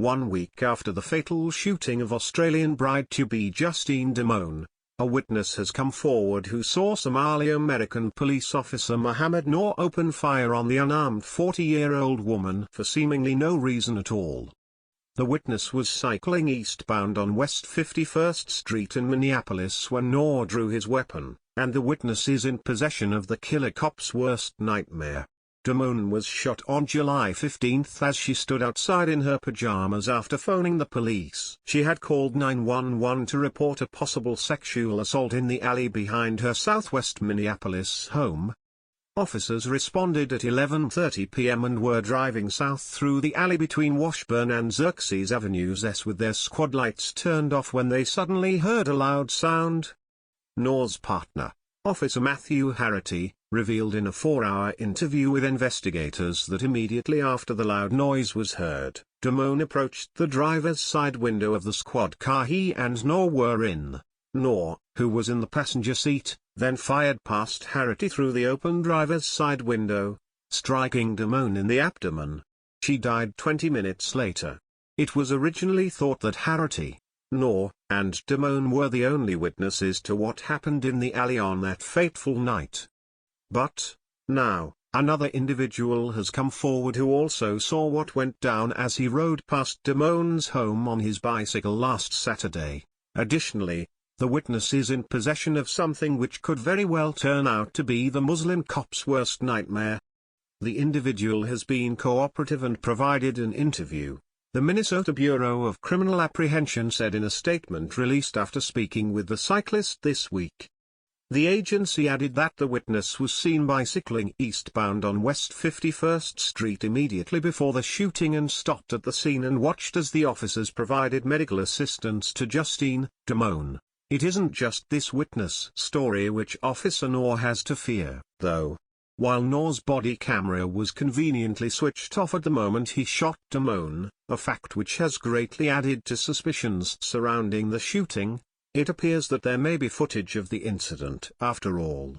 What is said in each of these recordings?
1 week after the fatal shooting of Australian bride-to-be Justine Damone, a witness has come forward who saw Somali-American police officer Mohammed Noor open fire on the unarmed 40-year-old woman for seemingly no reason at all. The witness was cycling eastbound on West 51st Street in Minneapolis when Noor drew his weapon, and the witness is in possession of the killer cop's worst nightmare. Damone was shot on July 15 as she stood outside in her pajamas after phoning the police. She had called 911 to report a possible sexual assault in the alley behind her southwest Minneapolis home. Officers responded at 11:30 p.m. and were driving south through the alley between Washburn and Xerxes Avenues with their squad lights turned off when they suddenly heard a loud sound. Noor's partner, Officer Matthew Harity, revealed in a 4-hour interview with investigators that immediately after the loud noise was heard, Damone approached the driver's side window of the squad car he and Noor were in. Noor, who was in the passenger seat, then fired past Harity through the open driver's side window, striking Damone in the abdomen. She died 20 minutes later. It was originally thought that Harity, Noor, and Damone were the only witnesses to what happened in the alley on that fateful night. But, now, another individual has come forward who also saw what went down as he rode past Damone's home on his bicycle last Saturday. Additionally, the witness is in possession of something which could very well turn out to be the Muslim cop's worst nightmare. The individual has been cooperative and provided an interview, the Minnesota Bureau of Criminal Apprehension said in a statement released after speaking with the cyclist this week. The agency added that the witness was seen bicycling eastbound on West 51st Street immediately before the shooting and stopped at the scene and watched as the officers provided medical assistance to Justine Damone. It isn't just this witness story which Officer Noor has to fear, though. While Noor's body camera was conveniently switched off at the moment he shot Damone, a fact which has greatly added to suspicions surrounding the shooting, it appears that there may be footage of the incident after all.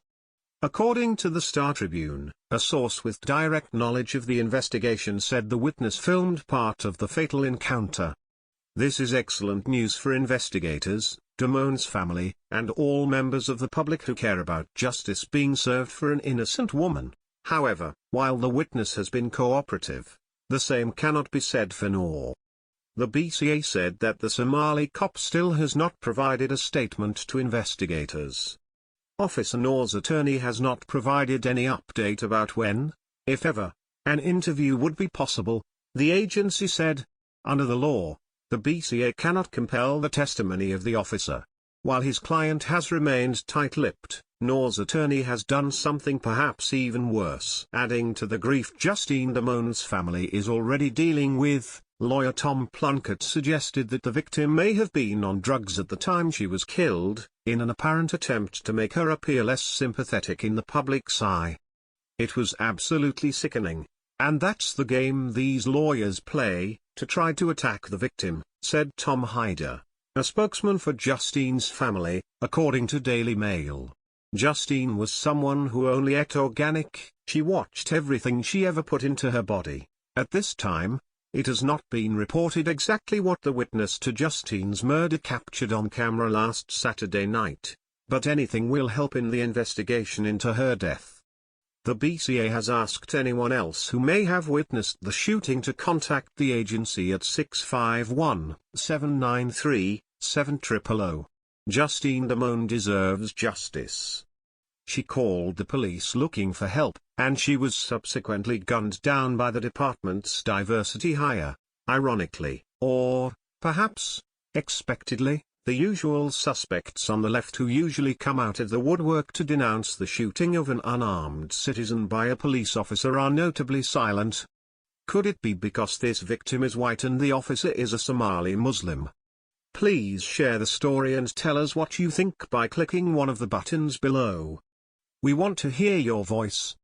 According to the Star Tribune, a source with direct knowledge of the investigation said the witness filmed part of the fatal encounter. This is excellent news for investigators, Damone's family, and all members of the public who care about justice being served for an innocent woman. However, while the witness has been cooperative, the same cannot be said for Noor. The BCA said that the Somali cop still has not provided a statement to investigators. Officer Noor's attorney has not provided any update about when, if ever, an interview would be possible. The agency said, under the law, the BCA cannot compel the testimony of the officer. While his client has remained tight-lipped, Noor's attorney has done something perhaps even worse. Adding to the grief Justine Damone's family is already dealing with, lawyer Tom Plunkett suggested that the victim may have been on drugs at the time she was killed, in an apparent attempt to make her appear less sympathetic in the public's eye. It was absolutely sickening. And that's the game these lawyers play, to try to attack the victim, said Tom Hyder, a spokesman for Justine's family, according to Daily Mail. Justine was someone who only ate organic, she watched everything she ever put into her body. At this time, it has not been reported exactly what the witness to Justine's murder captured on camera last Saturday night, but anything will help in the investigation into her death. The BCA has asked anyone else who may have witnessed the shooting to contact the agency at 651-793-7000. Justine Damone deserves justice. She called the police looking for help, and she was subsequently gunned down by the department's diversity hire. Ironically, or, perhaps, expectedly, the usual suspects on the left who usually come out of the woodwork to denounce the shooting of an unarmed citizen by a police officer are notably silent. Could it be because this victim is white and the officer is a Somali Muslim? Please share the story and tell us what you think by clicking one of the buttons below. We want to hear your voice.